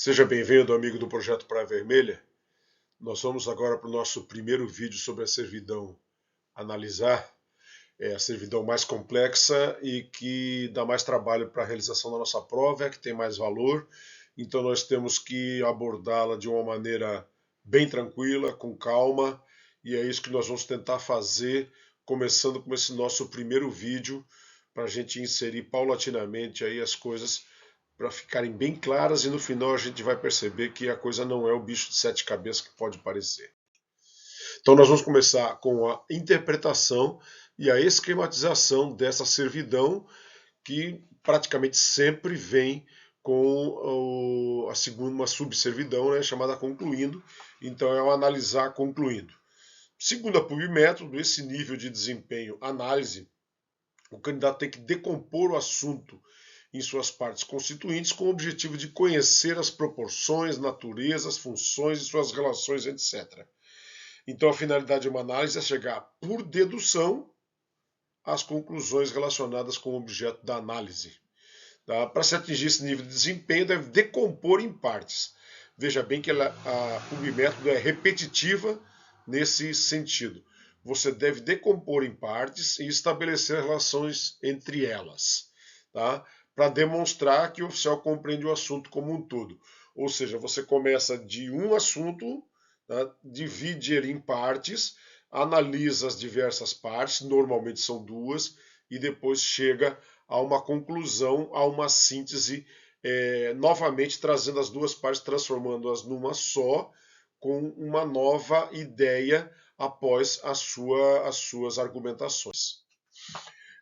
Seja bem-vindo, amigo do Projeto Praia Vermelha. Nós vamos agora para o nosso primeiro vídeo sobre a servidão analisar. É a servidão mais complexa e que dá mais trabalho para a realização da nossa prova, é a que tem mais valor. Então nós temos que abordá-la de uma maneira bem tranquila, com calma, e é isso que nós vamos tentar fazer, começando com esse nosso primeiro vídeo, para a gente inserir paulatinamente aí as coisas para ficarem bem claras e no final a gente vai perceber que a coisa não é o bicho de sete cabeças que pode parecer. Então nós vamos começar com a interpretação e a esquematização dessa servidão que praticamente sempre vem com a segunda, uma subservidão, né, chamada concluindo. Então é o analisar concluindo. Segundo a PubMétodo, esse nível de desempenho análise, o candidato tem que decompor o assunto em suas partes constituintes com o objetivo de conhecer as proporções, naturezas, funções e suas relações, etc. Então a finalidade de uma análise é chegar por dedução às conclusões relacionadas com o objeto da análise. Tá? Para se atingir esse nível de desempenho, deve decompor em partes. Veja bem que a PubMétodo é repetitiva nesse sentido. Você deve decompor em partes e estabelecer relações entre elas, tá? Para demonstrar que o oficial compreende o assunto como um todo. Ou seja, você começa de um assunto, tá? Divide ele em partes, analisa as diversas partes, normalmente são duas, e depois chega a uma conclusão, a uma síntese, novamente trazendo as duas partes, transformando-as numa só, com uma nova ideia após as suas argumentações.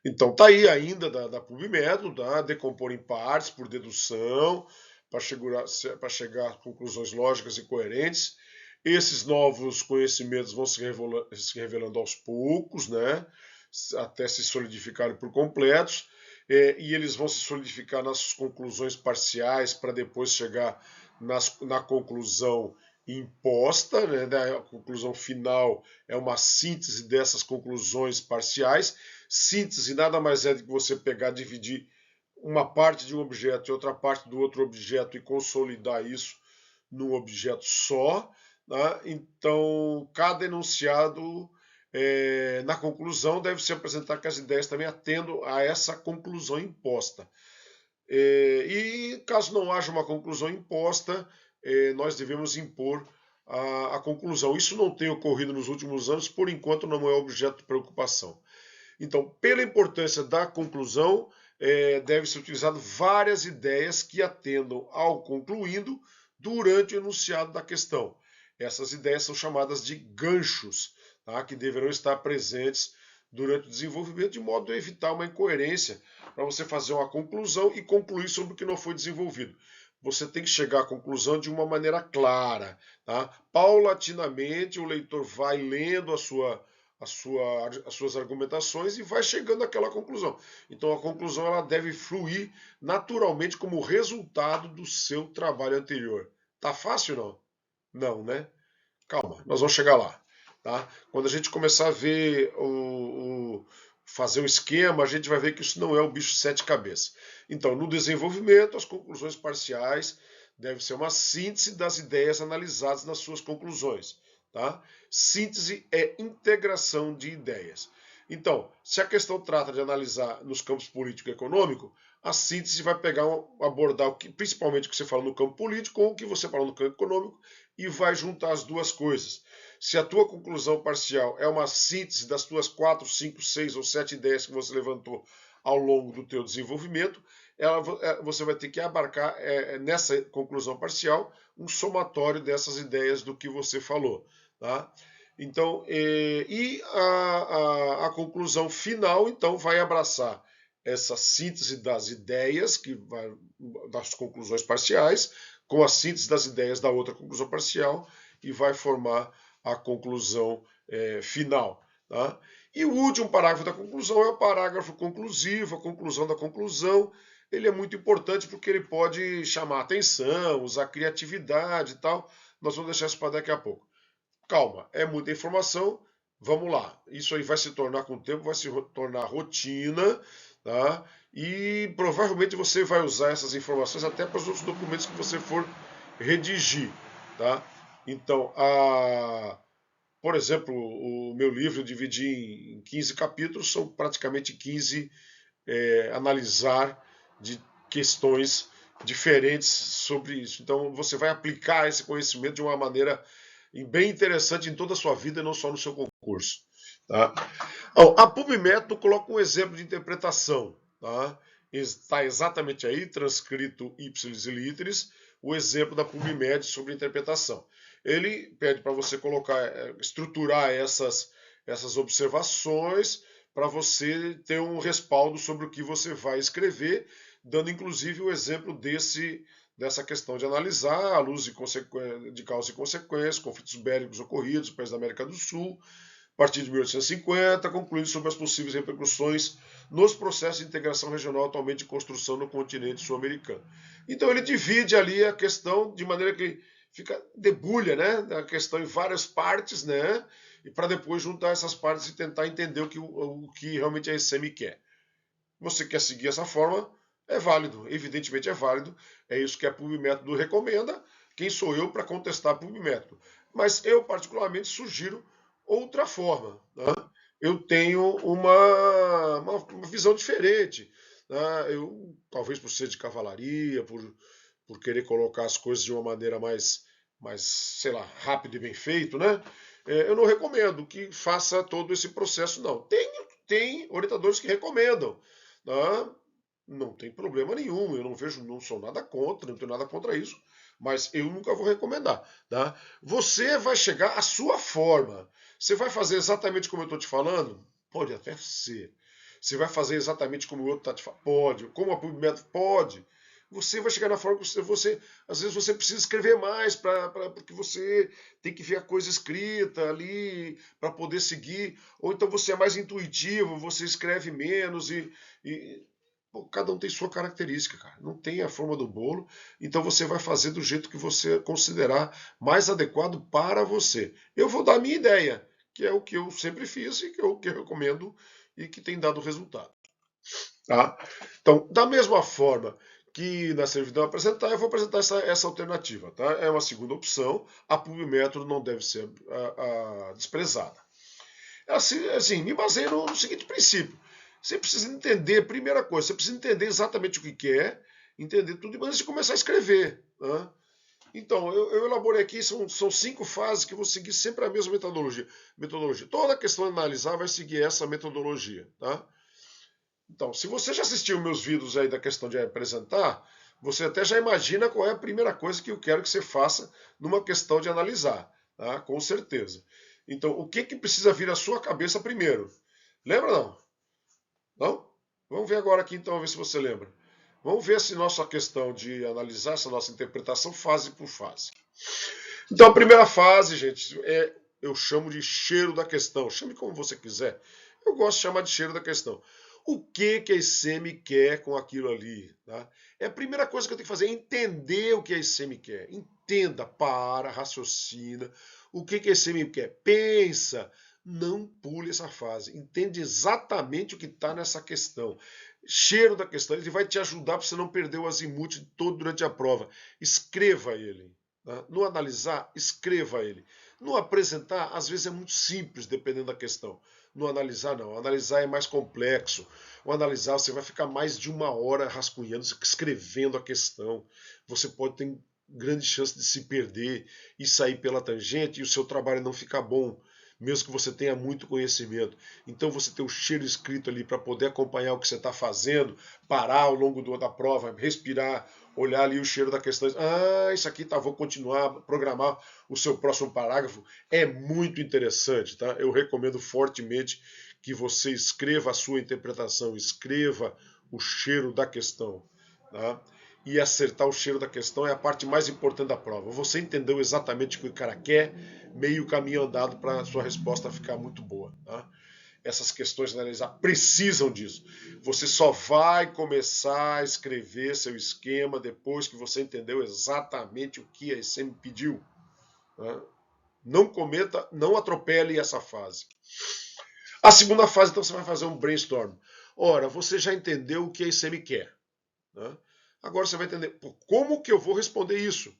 Então tá aí ainda da PubMétodo, tá? Decompor em partes por dedução, para chegar a conclusões lógicas e coerentes. Esses novos conhecimentos vão se revelando aos poucos, né? Até se solidificarem por completos, e eles vão se solidificar nas conclusões parciais para depois chegar na conclusão imposta, né? A conclusão final é uma síntese dessas conclusões parciais. Síntese nada mais é do que você pegar, dividir uma parte de um objeto e outra parte do outro objeto e consolidar isso num objeto só. Né? Então, cada enunciado, na conclusão, deve se apresentar que as ideias também atendam a essa conclusão imposta. E caso não haja uma conclusão imposta, nós devemos impor a conclusão. Isso não tem ocorrido nos últimos anos, por enquanto não é objeto de preocupação. Então, pela importância da conclusão, deve ser utilizado várias ideias que atendam ao concluindo durante o enunciado da questão. Essas ideias são chamadas de ganchos, tá? Que deverão estar presentes durante o desenvolvimento, de modo a evitar uma incoerência, para você fazer uma conclusão e concluir sobre o que não foi desenvolvido. Você tem que chegar à conclusão de uma maneira clara. Tá? Paulatinamente, o leitor vai lendo as suas argumentações e vai chegando àquela conclusão. Então a conclusão ela deve fluir naturalmente como resultado do seu trabalho anterior. Tá fácil não? Não, né? Calma, nós vamos chegar lá. Tá? Quando a gente começar a ver fazer o esquema, a gente vai ver que isso não é o bicho de sete cabeças. Então, no desenvolvimento, as conclusões parciais devem ser uma síntese das ideias analisadas nas suas conclusões. Tá? Síntese é integração de ideias. Então, se a questão trata de analisar nos campos político e econômico, a síntese vai abordar principalmente o que você fala no campo político com o que você fala no campo econômico e vai juntar as duas coisas. Se a tua conclusão parcial é uma síntese das tuas 4, 5, 6 ou 7 ideias que você levantou ao longo do teu desenvolvimento, você vai ter que abarcar nessa conclusão parcial um somatório dessas ideias do que você falou. Tá? Então, a conclusão final, então, vai abraçar essa síntese das ideias, das conclusões parciais, com a síntese das ideias da outra conclusão parcial, e vai formar a conclusão final. Tá? E o último parágrafo da conclusão é o parágrafo conclusivo, a conclusão da conclusão. Ele é muito importante porque ele pode chamar atenção, usar criatividade e tal. Nós vamos deixar isso para daqui a pouco. Calma, é muita informação, vamos lá. Isso aí vai se tornar com o tempo, vai se tornar rotina, tá? E provavelmente você vai usar essas informações até para os outros documentos que você for redigir, tá? Então, por exemplo, o meu livro eu dividi em 15 capítulos, são praticamente 15 analisar de questões diferentes sobre isso. Então, você vai aplicar esse conhecimento de uma maneira bem interessante em toda a sua vida, e não só no seu concurso. Tá? A PubMed coloca um exemplo de interpretação. Tá? Está exatamente aí, transcrito ipsilis e literis, o exemplo da PubMed sobre interpretação. Ele pede para você colocar, estruturar essas observações para você ter um respaldo sobre o que você vai escrever, dando inclusive o exemplo dessa questão de analisar à luz de causa e consequência, conflitos bélicos ocorridos no país da América do Sul, a partir de 1850, concluindo sobre as possíveis repercussões nos processos de integração regional atualmente em construção no continente sul-americano. Então ele divide ali a questão de maneira que debulha, né, a questão em várias partes, né, e para depois juntar essas partes e tentar entender o que realmente a ECM quer. Você quer seguir essa forma, é válido, evidentemente é válido, é isso que a PubMétodo recomenda. Quem sou eu para contestar a PubMétodo? Mas eu particularmente sugiro outra forma. Né? Eu tenho uma visão diferente. Né? Eu, talvez por ser de cavalaria, por querer colocar as coisas de uma maneira mais, sei lá, rápido e bem feito, né? Eu não recomendo que faça todo esse processo, não. Tem orientadores que recomendam. Né? Não tem problema nenhum, eu não sou nada contra, não tenho nada contra isso, mas eu nunca vou recomendar. Tá? Você vai chegar à sua forma. Você vai fazer exatamente como eu estou te falando? Pode até ser. Você vai fazer exatamente como o outro está te falando? Pode. Como a PubMed? Pode. Você vai chegar na forma que você às vezes você precisa escrever mais porque você tem que ver a coisa escrita ali para poder seguir, ou então você é mais intuitivo, você escreve menos pô, cada um tem sua característica, cara. Não tem a forma do bolo, então você vai fazer do jeito que você considerar mais adequado para você. Eu vou dar a minha ideia, que é o que eu sempre fiz e que eu recomendo e que tem dado resultado. Tá? Então, da mesma forma que na servidão apresentar, eu vou apresentar essa alternativa. Tá? É uma segunda opção, a PubMétodo não deve ser desprezada. Assim, me baseio no seguinte princípio. Você precisa entender, primeira coisa, você precisa entender exatamente o que quer, entender tudo antes de começar a escrever. Né? Então, eu elaborei aqui, são 5 fases que vou seguir sempre a mesma metodologia. Toda a questão de analisar vai seguir essa metodologia. Tá? Então, se você já assistiu meus vídeos aí da questão de apresentar, você até já imagina qual é a primeira coisa que eu quero que você faça numa questão de analisar, tá? Com certeza. Então, o que precisa vir à sua cabeça primeiro? Lembra não? Não? Vamos ver agora aqui então, ver se você lembra. Vamos ver se nossa questão de analisar essa nossa interpretação fase por fase. Então, a primeira fase, gente, eu chamo de cheiro da questão. Chame como você quiser. Eu gosto de chamar de cheiro da questão. O que a ICM quer com aquilo ali? Tá? É a primeira coisa que eu tenho que fazer, é entender o que a ICM quer. Entenda, raciocina. O que a ICM quer? Pensa. Não pule essa fase. Entende exatamente o que está nessa questão. Cheiro da questão. Ele vai te ajudar para você não perder o azimuth todo durante a prova. Escreva ele. Tá? No analisar, escreva ele. No apresentar, às vezes é muito simples, dependendo da questão. No analisar, não. Analisar é mais complexo. O analisar, você vai ficar mais de 1 hora rascunhando, escrevendo a questão. Você pode ter grande chance de se perder e sair pela tangente e o seu trabalho não ficar bom, mesmo que você tenha muito conhecimento. Então você ter o cheiro escrito ali para poder acompanhar o que você está fazendo, parar ao longo da prova, respirar, olhar ali o cheiro da questão. Isso aqui tá, vou continuar, programar o seu próximo parágrafo. É muito interessante, tá? Eu recomendo fortemente que você escreva a sua interpretação, escreva o cheiro da questão, tá? E acertar o cheiro da questão é a parte mais importante da prova. Você entendeu exatamente o que o cara quer, meio caminho andado para a sua resposta ficar muito boa. Tá? Essas questões de analisar precisam disso. Você só vai começar a escrever seu esquema depois que você entendeu exatamente o que a ICM pediu. Tá? Não cometa, não atropele essa fase. A segunda fase, então, você vai fazer um brainstorm. Ora, você já entendeu o que a ICM quer. Tá? Agora você vai entender, como que eu vou responder isso?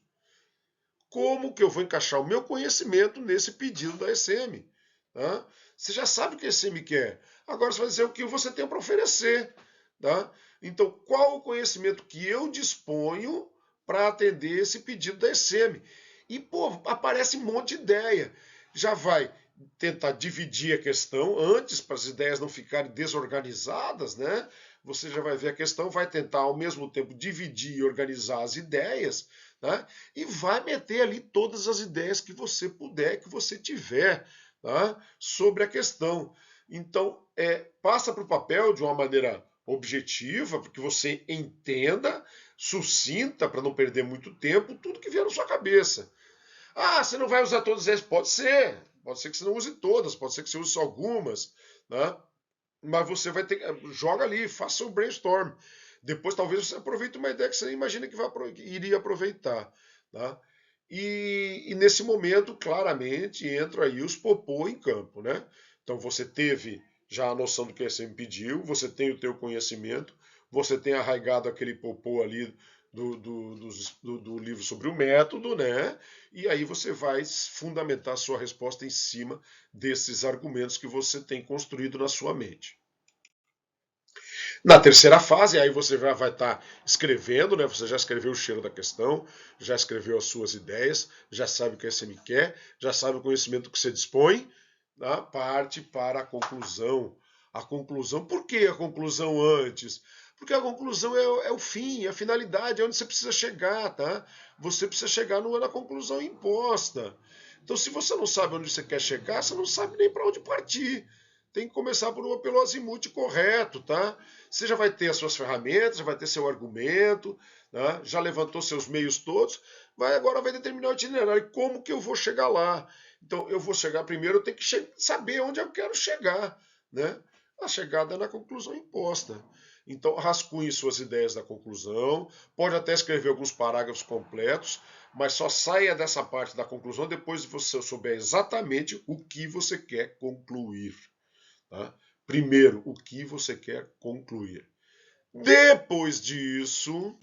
como que eu vou encaixar o meu conhecimento nesse pedido da ECM. Tá? Você já sabe o que a ECM quer. Agora você vai dizer o que você tem para oferecer. Tá? Então, qual o conhecimento que eu disponho para atender esse pedido da ECM? E, pô, aparece um monte de ideia. Já vai tentar dividir a questão antes, para as ideias não ficarem desorganizadas, né? Você já vai ver a questão, vai tentar ao mesmo tempo dividir e organizar as ideias, né? E vai meter ali todas as ideias que você puder, que você tiver, tá? Sobre a questão. Então, passa para o papel de uma maneira objetiva, para que você entenda, sucinta, para não perder muito tempo, tudo que vier na sua cabeça. Ah, você não vai usar todas elas? Pode ser. Pode ser que você não use todas, pode ser que você use só algumas, né? Mas você vai ter. Joga ali, faça o brainstorm. Depois talvez você aproveite uma ideia que você nem imagina que iria aproveitar. Tá? E nesse momento, claramente, entra aí os popô em campo. Né? Então você teve já a noção do que você me pediu, você tem o teu conhecimento, você tem arraigado aquele popô ali do livro sobre o método, né? E aí você vai fundamentar a sua resposta em cima desses argumentos que você tem construído na sua mente. Na terceira fase, aí você já vai estar escrevendo, né? Você já escreveu o cheiro da questão, já escreveu as suas ideias, já sabe o que você me quer, já sabe o conhecimento que você dispõe, tá? Parte para a conclusão. A conclusão, por que a conclusão antes? Porque a conclusão é o fim, é a finalidade, é onde você precisa chegar, tá? Você precisa chegar na conclusão imposta. Então, se você não sabe onde você quer chegar, você não sabe nem para onde partir. Tem que começar pelo azimuth correto, tá? Você já vai ter as suas ferramentas, já vai ter seu argumento, né? Já levantou seus meios todos, agora vai determinar o itinerário, como que eu vou chegar lá. Então, eu vou chegar primeiro, eu tenho que saber onde eu quero chegar, né? A chegada é na conclusão imposta. Então, rascunhe suas ideias da conclusão, pode até escrever alguns parágrafos completos, mas só saia dessa parte da conclusão depois de você souber exatamente o que você quer concluir. Tá? Primeiro, o que você quer concluir. Depois disso,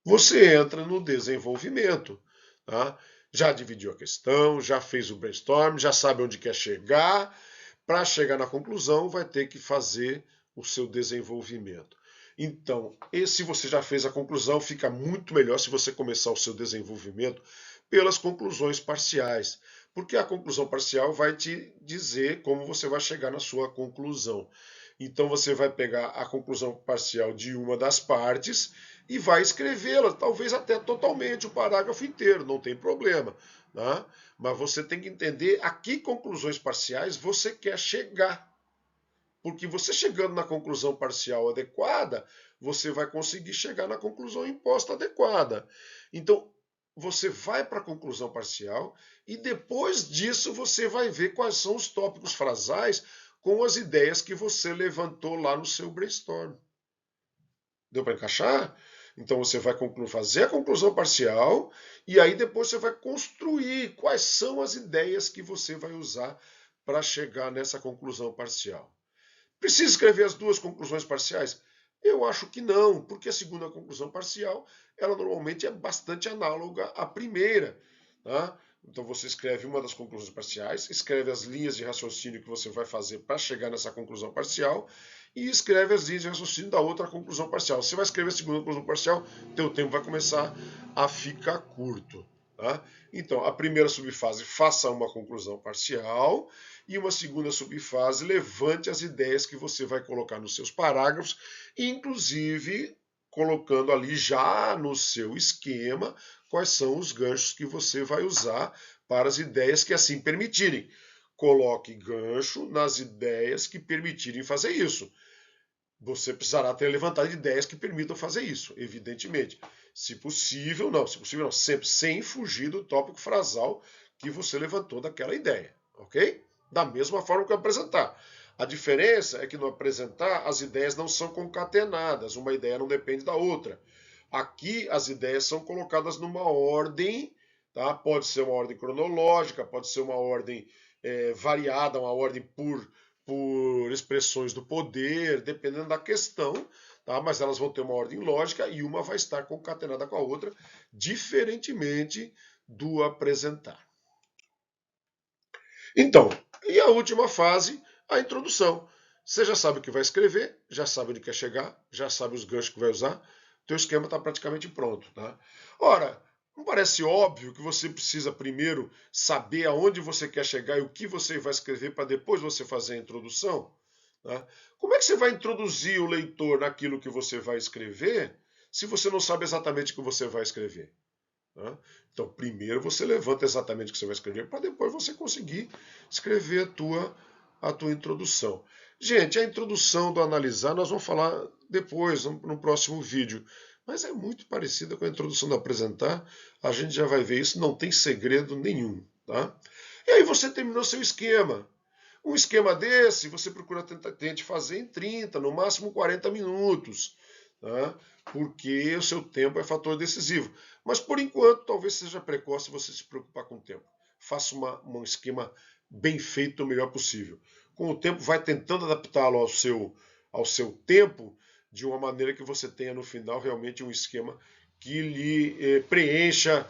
você entra no desenvolvimento. Tá? Já dividiu a questão, já fez o brainstorm, já sabe onde quer chegar. Para chegar na conclusão, vai ter que fazer o seu desenvolvimento. Então, se você já fez a conclusão, fica muito melhor se você começar o seu desenvolvimento pelas conclusões parciais, porque a conclusão parcial vai te dizer como você vai chegar na sua conclusão. Então você vai pegar a conclusão parcial de uma das partes e vai escrevê-la, talvez até totalmente, o parágrafo inteiro, não tem problema. Né? Mas você tem que entender a que conclusões parciais você quer chegar. Porque você chegando na conclusão parcial adequada, você vai conseguir chegar na conclusão imposta adequada. Então, você vai para a conclusão parcial e depois disso você vai ver quais são os tópicos frasais com as ideias que você levantou lá no seu brainstorm. Deu para encaixar? Então você vai fazer a conclusão parcial e aí depois você vai construir quais são as ideias que você vai usar para chegar nessa conclusão parcial. Precisa escrever as duas conclusões parciais? Eu acho que não, porque a segunda conclusão parcial, ela normalmente é bastante análoga à primeira. Tá? Então você escreve uma das conclusões parciais, escreve as linhas de raciocínio que você vai fazer para chegar nessa conclusão parcial e escreve as linhas de raciocínio da outra conclusão parcial. Você vai escrever a segunda conclusão parcial, teu tempo vai começar a ficar curto. Tá? Então, a primeira subfase, faça uma conclusão parcial e uma segunda subfase, levante as ideias que você vai colocar nos seus parágrafos, inclusive colocando ali já no seu esquema quais são os ganchos que você vai usar para as ideias que assim permitirem. Coloque gancho nas ideias que permitirem fazer isso. Você precisará ter levantado ideias que permitam fazer isso, evidentemente. Se possível, não, sempre sem fugir do tópico frasal que você levantou daquela ideia, ok? Da mesma forma que apresentar. A diferença é que no apresentar as ideias não são concatenadas, uma ideia não depende da outra. Aqui as ideias são colocadas numa ordem, tá? Pode ser uma ordem cronológica, pode ser uma ordem variada, uma ordem por expressões do poder, dependendo da questão, tá? Mas elas vão ter uma ordem lógica e uma vai estar concatenada com a outra, diferentemente do apresentar. Então, e a última fase, a introdução. Você já sabe o que vai escrever, já sabe onde quer chegar, já sabe os ganchos que vai usar, teu esquema está praticamente pronto. Tá? Ora, não parece óbvio que você precisa primeiro saber aonde você quer chegar e o que você vai escrever para depois você fazer a introdução? Tá? Como é que você vai introduzir o leitor naquilo que você vai escrever se você não sabe exatamente o que você vai escrever? Tá? Então, primeiro você levanta exatamente o que você vai escrever para depois você conseguir escrever a tua introdução. Gente, a introdução do analisar nós vamos falar depois, no próximo vídeo. Mas é muito parecida com a introdução do apresentar. A gente já vai ver isso, não tem segredo nenhum. Tá? E aí você terminou seu esquema. Um esquema desse, você procura tente fazer em 30, no máximo 40 minutos. Tá? Porque o seu tempo é fator decisivo. Mas, por enquanto, talvez seja precoce você se preocupar com o tempo. Faça um esquema bem feito o melhor possível. Com o tempo, vai tentando adaptá-lo ao seu tempo, de uma maneira que você tenha, no final, realmente um esquema que lhe preencha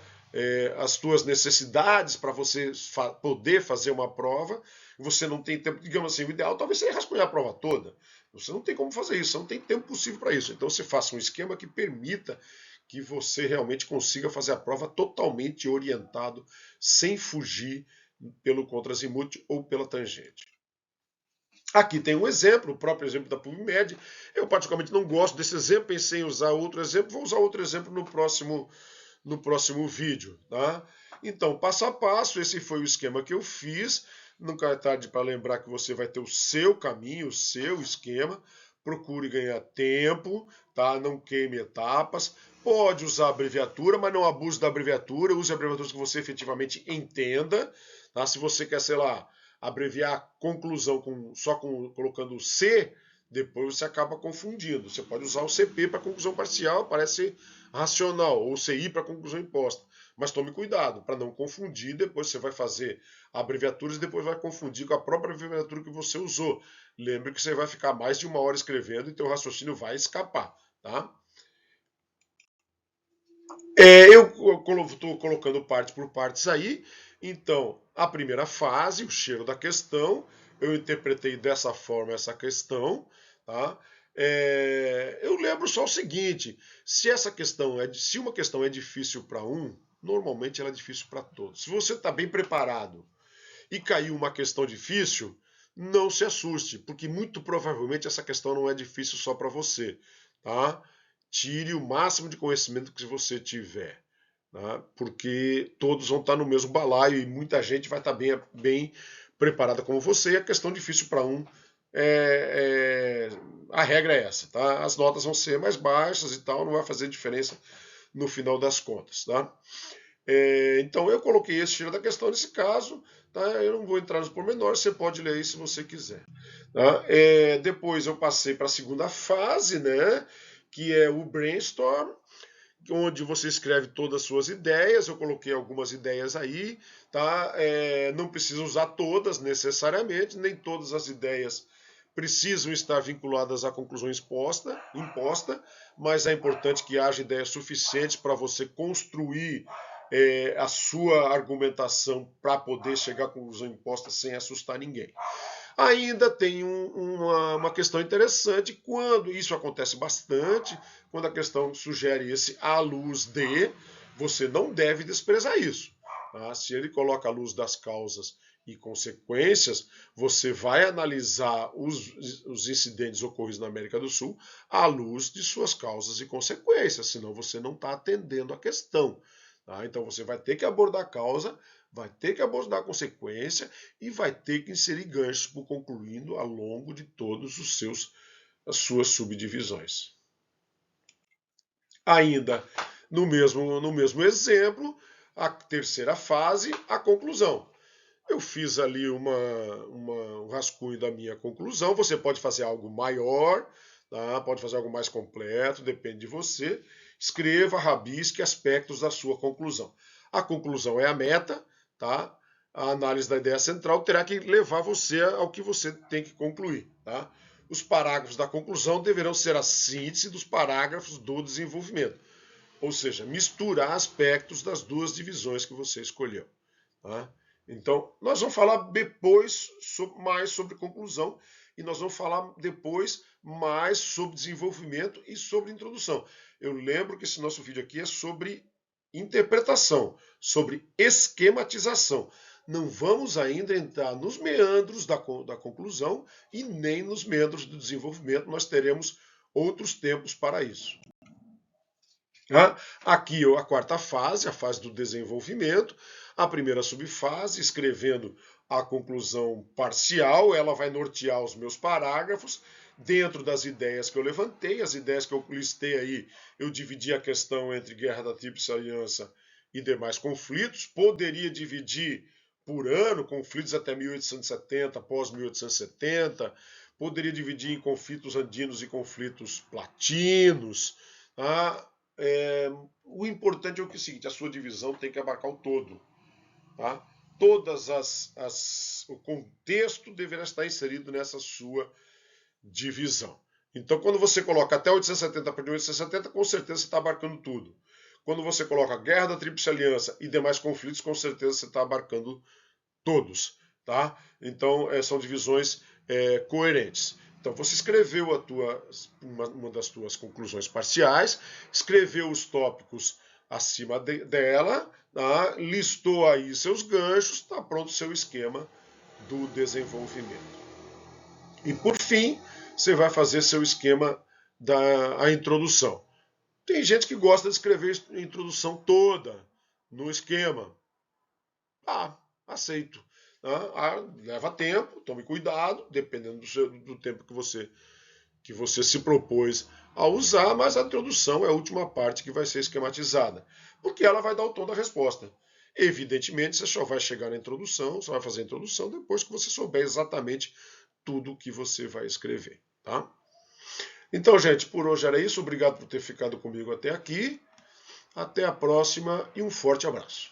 as suas necessidades para você poder fazer uma prova. Você não tem tempo, digamos assim, o ideal talvez seja rascunhar a prova toda. Você não tem como fazer isso, você não tem tempo possível para isso. Então você faça um esquema que permita que você realmente consiga fazer a prova totalmente orientado, sem fugir pelo contrazimuth ou pela tangente. Aqui tem um exemplo, o próprio exemplo da PubMed. Eu particularmente não gosto desse exemplo, pensei em usar outro exemplo, vou usar outro exemplo no próximo vídeo. Tá? Então, passo a passo, esse foi o esquema que eu fiz. Nunca é tarde para lembrar que você vai ter o seu caminho, o seu esquema. Procure ganhar tempo, tá? Não queime etapas. Pode usar abreviatura, mas não abuse da abreviatura. Use abreviaturas que você efetivamente entenda. Tá? Se você quer, sei lá, abreviar conclusão colocando C, depois você acaba confundindo. Você pode usar o CP para conclusão parcial, parece racional, ou CI para conclusão imposta. Mas tome cuidado para não confundir, depois você vai fazer abreviaturas e depois vai confundir com a própria abreviatura que você usou. Lembre que você vai ficar mais de 1 hora escrevendo e teu raciocínio vai escapar. Tá? Eu estou colocando parte por partes aí. Então, a primeira fase, o cheiro da questão, eu interpretei dessa forma essa questão. Tá? Eu lembro só o seguinte: se uma questão é difícil para um, normalmente ela é difícil para todos. Se você está bem preparado e caiu uma questão difícil, não se assuste, porque muito provavelmente essa questão não é difícil só para você. Tá? Tire o máximo de conhecimento que você tiver, tá? Porque todos vão estar no mesmo balaio e muita gente vai estar bem preparada como você. E a questão difícil para um, a regra é essa, tá? As notas vão ser mais baixas e tal, não vai fazer diferença no final das contas, tá? Então eu coloquei esse tiro da questão nesse caso, tá? Eu não vou entrar nos pormenores, você pode ler aí se você quiser. Tá? Depois eu passei para a segunda fase, né? Que é o brainstorm, onde você escreve todas as suas ideias. Eu coloquei algumas ideias aí, tá? Não precisa usar todas necessariamente, nem todas as ideias precisam estar vinculadas à conclusão imposta, mas é importante que haja ideias suficientes para você construir a sua argumentação para poder chegar à conclusão imposta sem assustar ninguém. Ainda tem uma questão interessante, quando isso acontece bastante, quando a questão sugere esse à luz de, você não deve desprezar isso. Tá? Se ele coloca à luz das causas e consequências, você vai analisar os incidentes ocorridos na América do Sul à luz de suas causas e consequências, senão você não está atendendo a questão. Tá? Então você vai ter que abordar a causa, vai ter que abordar a consequência e vai ter que inserir ganchos por concluindo ao longo de todos as suas subdivisões. Ainda no mesmo exemplo, a terceira fase, a conclusão. Eu fiz ali um rascunho da minha conclusão. Você pode fazer algo maior, tá? Pode fazer algo mais completo, depende de você. Escreva, rabisque aspectos da sua conclusão. A conclusão é a meta, tá? A análise da ideia central terá que levar você ao que você tem que concluir. Tá? Os parágrafos da conclusão deverão ser a síntese dos parágrafos do desenvolvimento. Ou seja, misturar aspectos das duas divisões que você escolheu. Tá? Então, nós vamos falar depois mais sobre conclusão e nós vamos falar depois mais sobre desenvolvimento e sobre introdução. Eu lembro que esse nosso vídeo aqui é sobre interpretação, sobre esquematização. Não vamos ainda entrar nos meandros da conclusão e nem nos meandros do desenvolvimento, nós teremos outros tempos para isso. Aqui a quarta fase, a fase do desenvolvimento, a primeira subfase, escrevendo a conclusão parcial, ela vai nortear os meus parágrafos, dentro das ideias que eu levantei, as ideias que eu listei aí, eu dividi a questão entre Guerra da Tríplice Aliança e demais conflitos, poderia dividir por ano, conflitos até 1870, pós 1870, poderia dividir em conflitos andinos e conflitos platinos, o importante é o seguinte, a sua divisão tem que abarcar o todo. Tá? O contexto deverá estar inserido nessa sua divisão. Então, quando você coloca até 1870 para 1870, com certeza você está abarcando tudo. Quando você coloca a Guerra da Tríplice Aliança e demais conflitos, com certeza você está abarcando todos. Tá? Então, são divisões coerentes. Então, você escreveu uma das tuas conclusões parciais, escreveu os tópicos acima dela, tá? Listou aí seus ganchos, está pronto o seu esquema do desenvolvimento. E, por fim, você vai fazer seu esquema da introdução. Tem gente que gosta de escrever a introdução toda no esquema. Aceito. Leva tempo, tome cuidado, dependendo do tempo que você se propôs a usar, mas a introdução é a última parte que vai ser esquematizada, porque ela vai dar o tom da resposta. Evidentemente, você só vai chegar na introdução, só vai fazer a introdução depois que você souber exatamente tudo o que você vai escrever. Tá? Então, gente, por hoje era isso. Obrigado por ter ficado comigo até aqui. Até a próxima e um forte abraço.